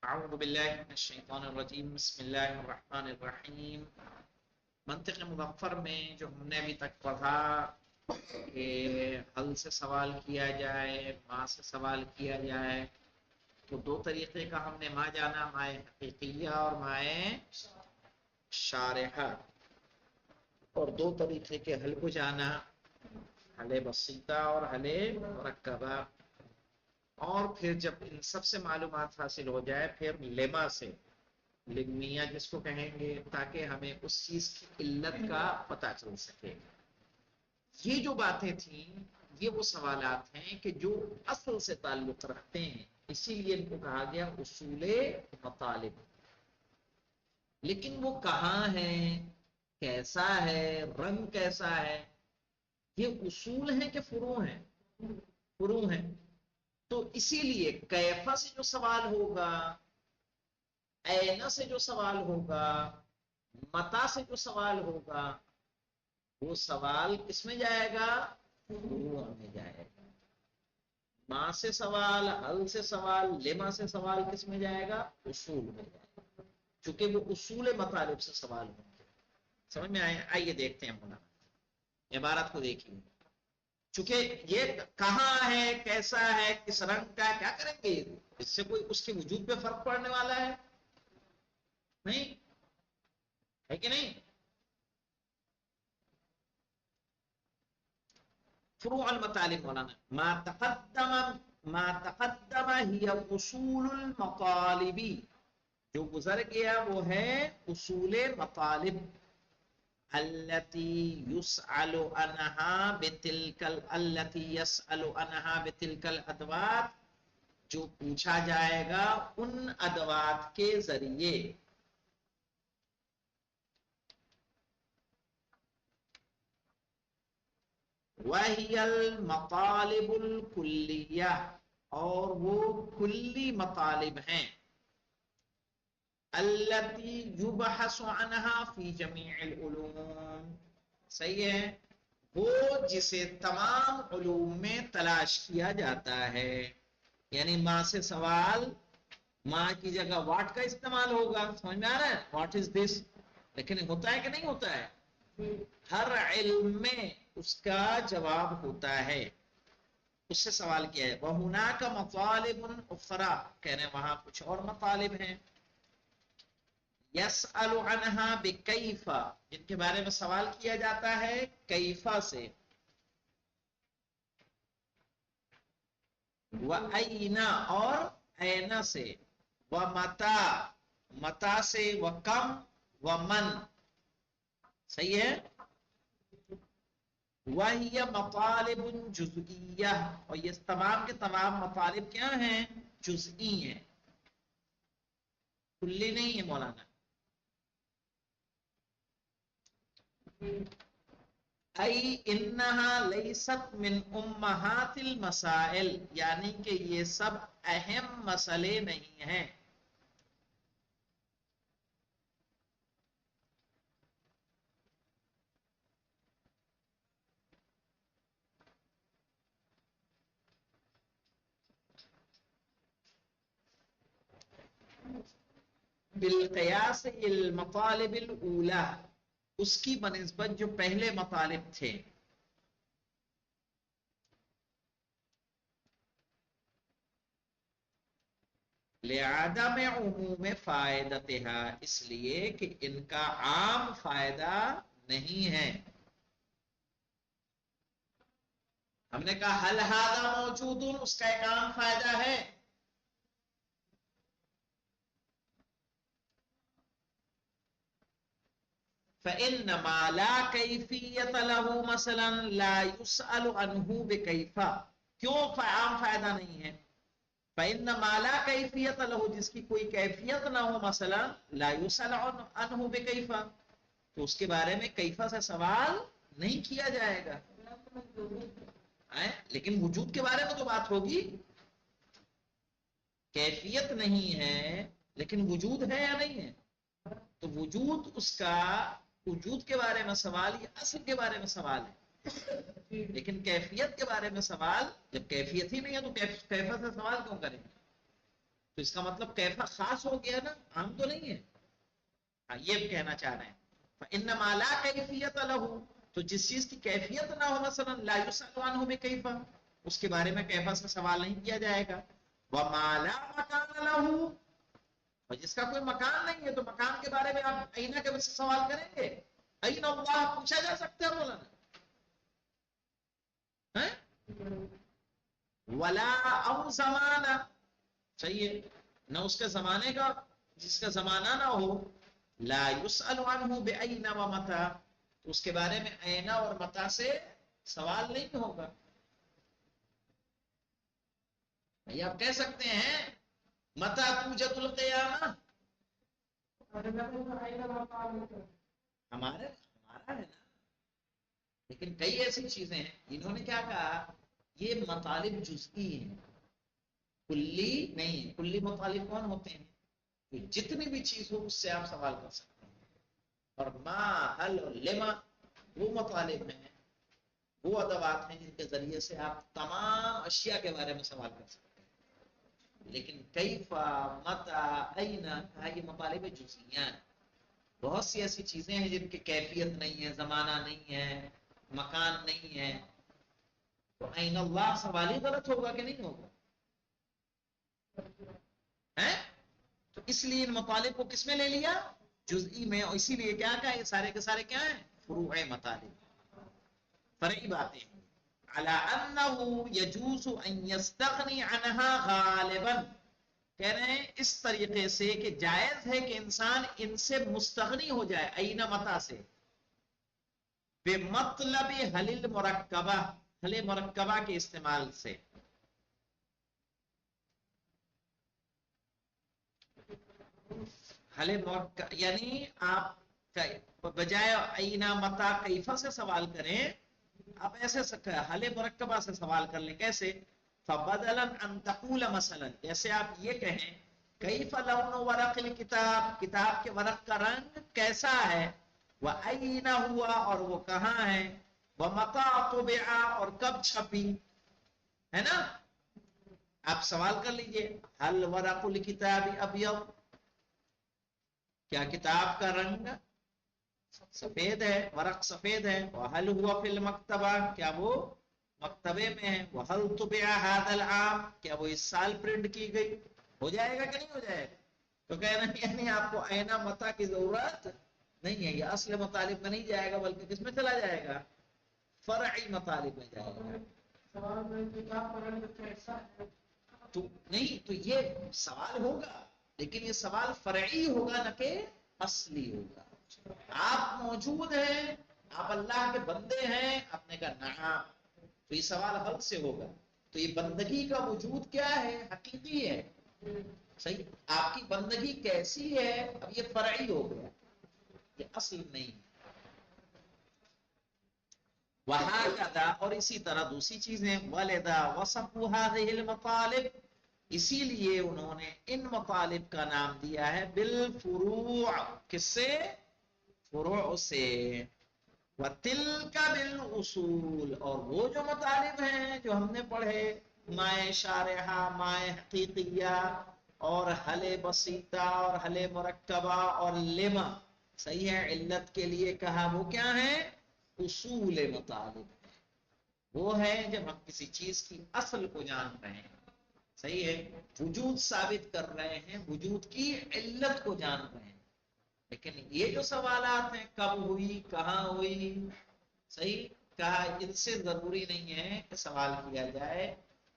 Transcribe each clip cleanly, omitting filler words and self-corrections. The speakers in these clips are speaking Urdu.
اعوذ باللہ من الشیطان الرجیم بسم اللہ الرحمن الرحیم۔ منطق مظفر میں جو ہم نے ابھی تک پڑھا کہ حل سے سوال کیا جائے، ما سے سوال کیا جائے، تو دو طریقے کا ہم نے ما جانا، مائے حقیقیہ اور مائے شارحہ، اور دو طریقے کے حل کو جانا، حل بسیطہ اور حل مرکبہ۔ اور پھر جب ان سب سے معلومات حاصل ہو جائے پھر لما سے، لمیہ جس کو کہیں گے، تاکہ ہمیں اس چیز کی علت کا پتہ چل سکے۔ یہ جو باتیں تھیں یہ وہ سوالات ہیں کہ جو اصل سے تعلق رکھتے ہیں، اسی لیے ان کو کہا گیا اصول مطالب۔ لیکن وہ کہاں ہے، کیسا ہے، رنگ کیسا ہے، یہ اصول ہیں کہ فروع ہیں؟ فروع ہیں۔ تو اسی لیے کیفا سے جو سوال ہوگا، اینا سے جو سوال ہوگا، متا سے جو سوال ہوگا، وہ سوال کس میں جائے گا؟ فروع میں جائے گا۔ ما سے سوال، حل سے سوال، لما سے سوال کس میں جائے گا؟ اصول میں جائے گا، چونکہ وہ اصول مطالب سے سوال ہوں گے۔ سمجھ میں آئے؟ آئیے دیکھتے ہیں مولانا عبارت کو دیکھیے۔ چونکہ یہ کہاں ہے، کیسا ہے، کس رنگ کا ہے، کیا کریں گے؟ اس سے کوئی اس کے وجود پہ فرق پڑنے والا ہے؟ نہیں ہے کہ نہیں؟ فروع المطالب مولانا ما تقدم ہی اصول المطالب، جو گزر گیا وہ ہے اصول مطالب، التي يسأل عنها بتلك الادوات، جو پوچھا جائے گا ان ادوات کے ذریعے۔ وَهِيَ الْمَطَالِبُ الْكُلِّيَّةُ، اور وہ کلی مطالب ہیں، التي يبحث عنها في جميع العلوم، صحیح ہے، وہ جسے تمام علوم میں تلاش کیا جاتا ہے۔ یعنی ماں سے سوال، ماں کی جگہ واٹ کا استعمال ہوگا، سمجھ میں آ رہا ہے؟ واٹ از دس، لیکن ہوتا ہے کہ نہیں ہوتا ہے؟ ہر علم میں اس کا جواب ہوتا ہے، اس سے سوال کیا ہے۔ وَهُنَاكَ مَطَالِبٌ أُخْرَى، کہنے وہاں کچھ اور مطالب ہیں، يَسْأَلُ عَنْهَا بِكَيْفَ، جن کے بارے میں سوال کیا جاتا ہے کیفا سے، وَأَيْنَ، اور اینا سے، وَمَتَى، متا سے، وَكَمْ، وَمَنْ، صحیح ہے۔ وَهِيَ مَطَالِبٌ جُزْئِيَّةٌ، اور یہ تمام کے تمام مطالب کیا ہیں؟ جزئی ہیں، کلی نہیں ہے مولانا۔ ای انہا لیست من امہات المسائل، یعنی کہ یہ سب اہم مسئلے نہیں ہیں۔ بالقیاس المطالب الاولی، اس کی بنسبت جو پہلے مطالب تھے، لعدم عموم فائدتها، اس لیے کہ ان کا عام فائدہ نہیں ہے۔ ہم نے کہا حل ھذا موجود، اس کا ایک عام فائدہ ہے، فإنما لا کیفیت له مثلا لا يسأل عنه بکیفا، کیوں عام فائدہ نہیں ہے؟ فإنما لا کیفیت له، جس کی کوئی کیفیت نہ ہو، مثلا لا يسأل عنه بکیفا، تو اس کے بارے میں کیفا سے سوال نہیں کیا جائے گا۔ لیکن وجود کے بارے میں تو بات ہوگی، کیفیت نہیں ہے لیکن وجود ہے یا نہیں ہے؟ تو وجود، اس کا وجود کے بارے میں سوال یا اصل کے بارے میں سوال ہے، لیکن کیفیت کے بارے میں سوال، جب کیفیت ہی نہیں ہے تو کیفیت سے سوال کیوں کریں گے؟ تو اس کا مطلب کیفا خاص ہو گیا نا، عام تو نہیں ہے. ہاں یہ کہنا چاہ رہے ہیں فَإِنَّمَا لَا كَيْفِيَّةَ لَهُ، تو جس چیز کی کیفیت نہ ہو، مثلا لا يُسْأَلُ عَنْهُ بِكَيْفَ، اس کے بارے میں کیفا سے سوال نہیں کیا جائے گا. وَمَا لَا مَكَانَ لَهُ، اور جس کا کوئی مکان نہیں ہے تو مکان کے بارے میں آپ اینا کے سے سوال کریں گے؟ این اللہ پوچھا جا سکتا ہے مولانا؟ ولا او زمانہ، صحیح ہے، نہ اس کے زمانے کا، جس کا زمانہ نہ ہو. لا يسأل عنہ بأین و متى، اس کے بارے میں اینا اور متا سے سوال نہیں ہوگا. یہ آپ کہہ سکتے ہیں متى توجد القیامہ، ہمارا ہے نا. لیکن کئی ایسی چیزیں ہیں انہوں نے کیا کہا، یہ مطالب جزئی ہیں، کلی نہیں. کلی مطالب کون ہوتے ہیں؟ جتنی بھی چیز ہو اس سے آپ سوال کر سکتے ہیں. اور ما، حل اور لما وہ مطالب ہیں، وہ ادوات ہیں جن کے ذریعے سے آپ تمام اشیاء کے بارے میں سوال کر سکتے ہیں. لیکن کیفا، متا، اینا، یہ مطالب جزئیاں ہیں. بہت سی ایسی چیزیں ہیں جن کی کیفیت نہیں ہے، زمانہ نہیں ہے، مکان نہیں ہے. تو این اللہ سوال ہی غلط ہوگا کہ نہیں ہوگا؟ تو اس لیے ان مطالب کو کس میں لے لیا؟ جزئی میں. اور اسی لیے کیا کہا، یہ سارے کے سارے کیا ہیں؟ فروع مطالب، فرعی باتیں. علی انہ یجوز ان یستغنی عنہا غالبا، کہہ رہے ہیں اس طریقے سے کہ جائز ہے کہ انسان ان سے مستغنی ہو جائے، اینا متا سے، بے مطلب حل المرکبہ، حل مرکبہ کے استعمال سے. حل مرکبہ یعنی آپ بجائے اینا متا کیفا سے سوال کریں، آپ ایسے حل مرکبہ سے سوال کر لیں. کیسے؟ فبدلا ان تقول مثلا، جیسے آپ یہ کہیں کیف لون ورق الکتاب، کتاب کے ورق کا رنگ کیسا ہے، وَأَيْنَ ہوا، اور وہ کہاں ہے، وَمَتَى طُبِعَ، اور کب چھپی، ہے نا. آپ سوال کر لیجئے حل ورق الکتاب ابیض، کیا کتاب کا رنگ سفید ہے، ورق سفید ہے. وَهَلْ هُوَ فِي الْمَكْتَبَةِ، کیا وہ مکتبے میں ہے. وَهَلْ طُبِعَ هَذَا الْعَامِ، کیا وہ اس سال پرنٹ کی گئی. ہو جائے گا کہ نہیں ہو جائے گا؟ تو کہنا یعنی آپ کو اینا متا کی ضرورت نہیں ہے. یہ اصل مطالب میں نہیں جائے گا، بلکہ کس میں چلا جائے گا؟ فرعی مطالب میں جائے گا. تو نہیں، تو یہ سوال ہوگا، لیکن یہ سوال فرعی ہوگا نہ کہ اصلی ہوگا. آپ موجود ہیں، آپ اللہ کے بندے ہیں، آپ نے کہا نعم، تو یہ سوال حل سے ہوگا. تو یہ بندگی کا وجود کیا ہے؟ حقیقی ہے. صحیح، آپ کی بندگی کیسی ہے، اب یہ فرعی ہو گیا، یہ اصل نہیں. وہکذا، اور اسی طرح دوسری چیزیں، ولذا وصفوا هذه المطالب، اسی لیے انہوں نے ان مطالب کا نام دیا ہے بالفروع، کس سے؟ فروع سے. وَتِلْكَ بِالْأُصُولِ، اور وہ جو مطالب ہیں جو ہم نے پڑھے، مائے شارحہ، مائے حقیقیہ، اور حل بسیطہ، اور حل مرکبہ، اور لما، صحیح ہے، علت کے لیے کہا، وہ کیا ہے؟ اصول مطالب ہے. وہ ہے جب ہم کسی چیز کی اصل کو جان رہے ہیں، صحیح ہے، وجود ثابت کر رہے ہیں، وجود کی علت کو جان رہے ہیں. لیکن یہ جو سوالات ہیں، کب ہوئی، کہاں ہوئی، صحیح کہا، ان سے ضروری نہیں ہے کہ سوال کیا جائے.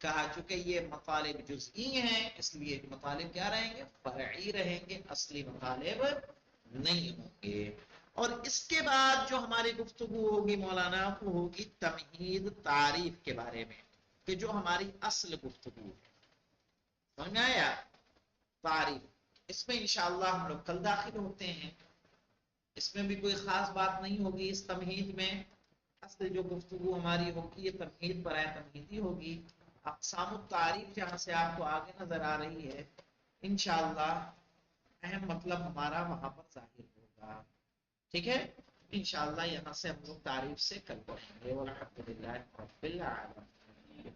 کہا چونکہ یہ مطالب جزئی ہیں، اس لیے مطالب کیا رہیں گے؟ فرعی رہیں گے، اصلی مطالب نہیں ہوں گے. اور اس کے بعد جو ہماری گفتگو ہوگی مولانا، وہ ہوگی تمہید، تعریف کے بارے میں، کہ جو ہماری اصل گفتگو ہے. سمجھ آیا؟ تعریف، اس میں انشاءاللہ ہم لوگ کل داخل ہوتے ہیں. اس میں بھی کوئی خاص بات نہیں ہوگی. اس تمہید میں اصل جو گفتگو ہماری ہوگی یہ تمہید پر ہے، تمہیدی ہوگی. اقسام التعریف جہاں سے آپ کو آگے نظر آ رہی ہے، انشاءاللہ اہم مطلب ہمارا وہاں پر ظاہر ہوگا. ٹھیک ہے، انشاءاللہ یہاں سے ہم لوگ تعریف سے کل پڑھیں گے. والحمدللہ رب العالمین.